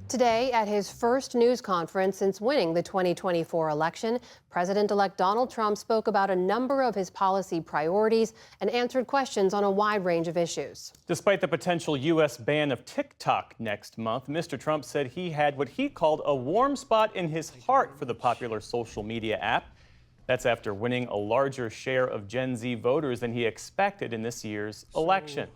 Today, at his first news conference since winning the 2024 election, President-elect Donald Trump spoke about a number of his policy priorities and answered questions on a wide range of issues. Despite the potential U.S. ban of TikTok next month, Mr. Trump said he had what he called a warm spot in his heart for the popular social media app. That's after winning a larger share of Gen Z voters than he expected in this year's election.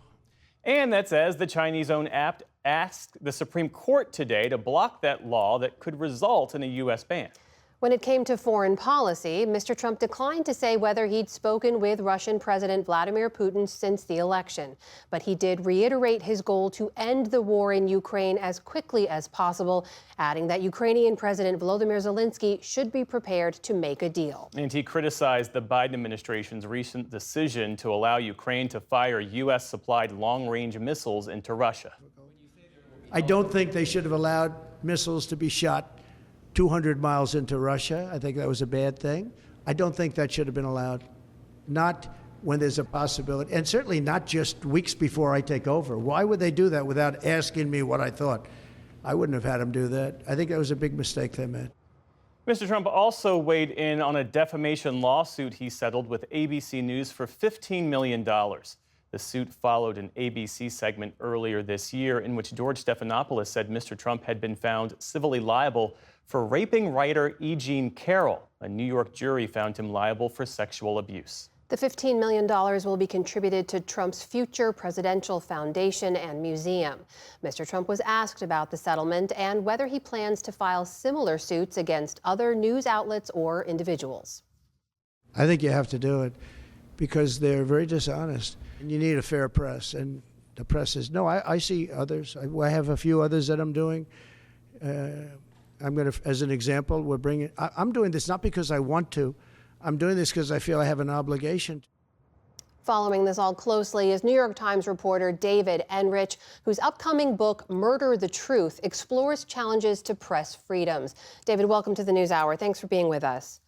And that's as the Chinese-owned app asked the Supreme Court today to block that law that could result in a U.S. ban. When it came to foreign policy, Mr. Trump declined to say whether he'd spoken with Russian President Vladimir Putin since the election. But he did reiterate his goal to end the war in Ukraine as quickly as possible, adding that Ukrainian President Volodymyr Zelensky should be prepared to make a deal. And he criticized the Biden administration's recent decision to allow Ukraine to fire U.S.-supplied long-range missiles into Russia. I don't think they should have allowed missiles to be shot 200 miles into Russia. I think that was a bad thing. I don't think that should have been allowed, not when there's a possibility, and certainly not just weeks before I take over. Why would they do that without asking me what I thought? I wouldn't have had them do that. I think that was a big mistake they made. Mr. Trump also weighed in on a defamation lawsuit he settled with ABC News for $15 million. The suit followed an ABC segment earlier this year in which George Stephanopolous said Mr. Trump had been found civilly liable for raping writer E. Carrol. A New York jury found him liable for sexual abuse. The $15 million will be contributed to Trump's future presidential foundation and museum. Mr. Trump was asked about the settlement and whether he plans to file similar suits against other news outlets or individuals. I think you have to do it because they're very dishonest. And you need a fair press. And the press is, no, I see others. I have a few others that I'm doing. I'm going to, as an example, I'm doing this not because I want to. I'm doing this because I feel I have an obligation. Following this all closely is New York Times reporter David Enrich, whose upcoming book, Murder the Truth, explores challenges to press freedoms. David, welcome to the News Hour. Thanks for being with us.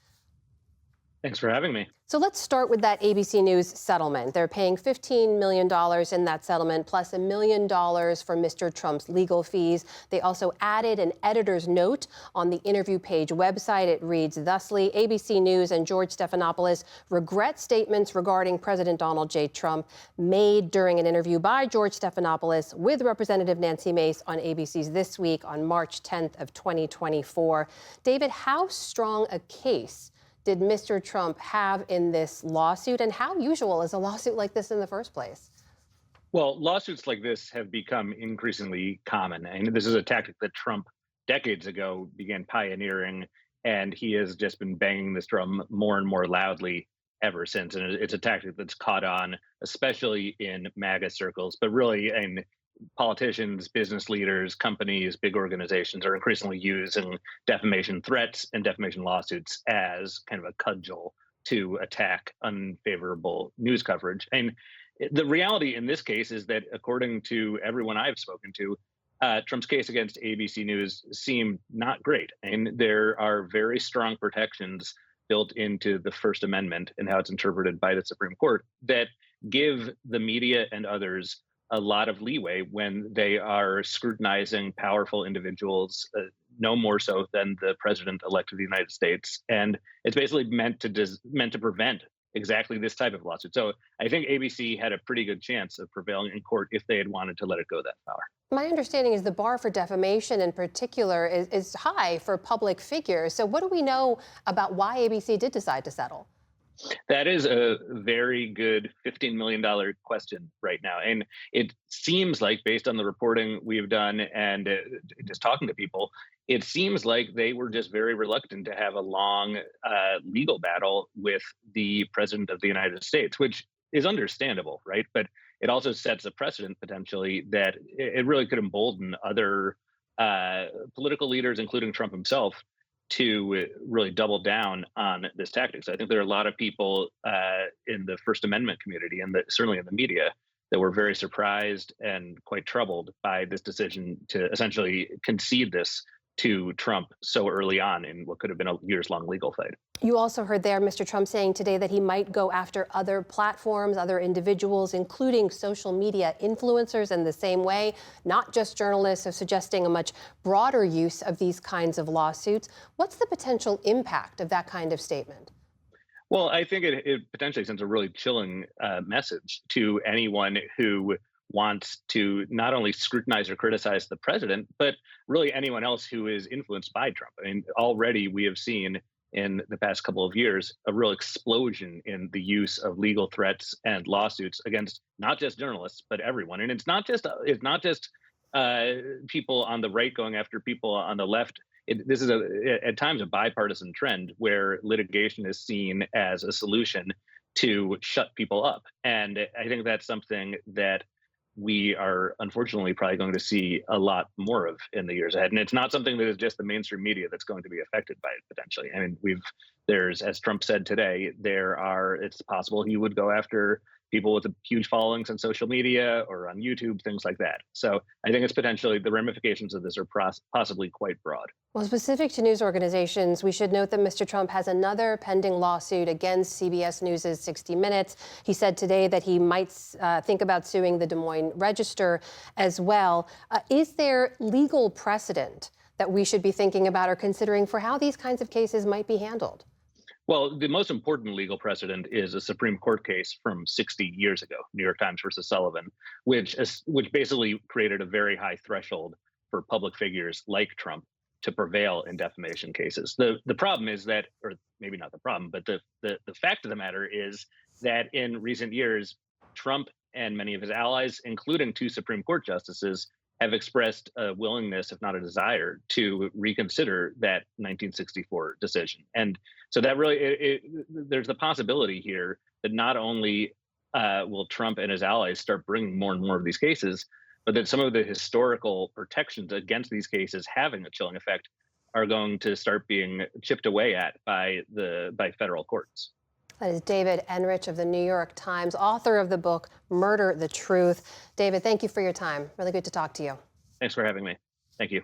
Thanks for having me. So let's start with that ABC News settlement. They're paying $15 million in that settlement, plus $1 million for Mr. Trump's legal fees. They also added an editor's note on the interview page website. It reads thusly: ABC News and George Stephanopolous regret statements regarding President Donald J. Trump made during an interview by George Stephanopolous with Representative Nancy Mace on ABC's This Week on March 10th of 2024. David, how strong a case did Mr. Trump have in this lawsuit, and how usual is a lawsuit like this in the first place? Well, lawsuits like this have become increasingly common, and this is a tactic that Trump decades ago began pioneering, and he has just been banging this drum more and more loudly ever since. And it's a tactic that's caught on, especially in MAGA circles, but really in politicians, business leaders, companies, big organizations are increasingly using defamation threats and defamation lawsuits as kind of a cudgel to attack unfavorable news coverage. And the reality in this case is that, according to everyone I've spoken to, Trump's case against ABC News seemed not great. And there are very strong protections built into the First Amendment and how it's interpreted by the Supreme Court that give the media and others a lot of leeway when they are scrutinizing powerful individuals, no more so than the president-elect of the United States. And it's basically meant to prevent exactly this type of lawsuit. So I think ABC had a pretty good chance of prevailing in court if they had wanted to let it go that far. My understanding is the bar for defamation in particular is high for public figures. So what do we know about why ABC did decide to settle? That is a very good $15 million question right now. And it seems like, based on the reporting we've done and just talking to people, it seems like they were just very reluctant to have a long legal battle with the president of the United States, which is understandable, right? But it also sets a precedent potentially that it really could embolden other political leaders, including Trump himself, to really double down on this tactic. So I think there are a lot of people in the First Amendment community and certainly in the media that were very surprised and quite troubled by this decision to essentially concede this to Trump so early on in what could have been a years-long legal fight. You also heard there Mr. Trump saying today that he might go after other platforms, other individuals, including social media influencers in the same way, not just journalists, so suggesting a much broader use of these kinds of lawsuits. What's the potential impact of that kind of statement? Well, I think it potentially sends a really chilling message to anyone who wants to not only scrutinize or criticize the president, but really anyone else who is influenced by Trump. I mean, already we have seen in the past couple of years a real explosion in the use of legal threats and lawsuits against not just journalists but everyone. And it's not just people on the right going after people on the left. This is at times a bipartisan trend where litigation is seen as a solution to shut people up. And I think that's something that we are unfortunately probably going to see a lot more of in the years ahead. And it's not something that is just the mainstream media that's going to be affected by it potentially. I mean, there's, as Trump said today, it's possible he would go after people with huge followings on social media or on YouTube, things like that. So I think it's potentially the ramifications of this are possibly quite broad. Well, specific to news organizations, we should note that Mr. Trump has another pending lawsuit against CBS News' 60 Minutes. He said today that he might think about suing the Des Moines Register as well. Is there legal precedent that we should be thinking about or considering for how these kinds of cases might be handled? Well, the most important legal precedent is a Supreme Court case from 60 years ago, New York Times versus Sullivan, which basically created a very high threshold for public figures like Trump to prevail in defamation cases. The problem is that, or maybe not the problem, but the fact of the matter is that in recent years, Trump and many of his allies, including two Supreme Court justices, have expressed a willingness, if not a desire, to reconsider that 1964 decision. And so that really, there's the possibility here that not only will Trump and his allies start bringing more and more of these cases, but that some of the historical protections against these cases having a chilling effect are going to start being chipped away at by federal courts. That is David Enrich of the New York Times, author of the book, Murder, the Truth. David, thank you for your time. Really good to talk to you. Thanks for having me. Thank you.